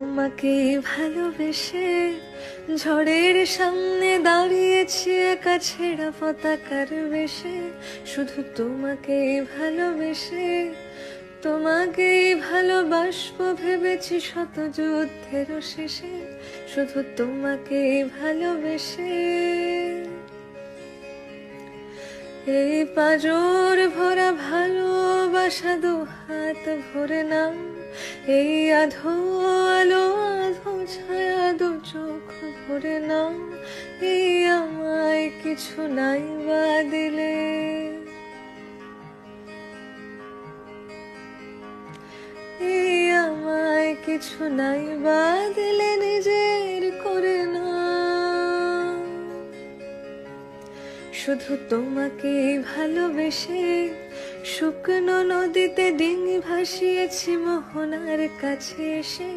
তোমাকে ভালোবেসে ঝড়ের সামনে দাঁড়িয়েছি একা ছেঁড়া পতাকার বেশে, শুধু তোমাকে ভালোবেসে তোমাকেই ভালোবাসবো ভেবেছি শত যুদ্ধের শেষে, শুধু তোমাকে ভালোবেসে। এই পাঁজর ভরা ভালোবাসা দু হাত ভরে নাও, এই আধো আলো আধো ছায়া দু চোখ ভরে নাও, এই আমায় কিছু নাই বা দিলে, এই আমায় কিছু নাই বা দিলে নিজের করে না। শুধু তোমাকে ভালোবেসে শুকনো নদীতে ডিঙি ভাসিয়েছি মোহনার কাছে এসে,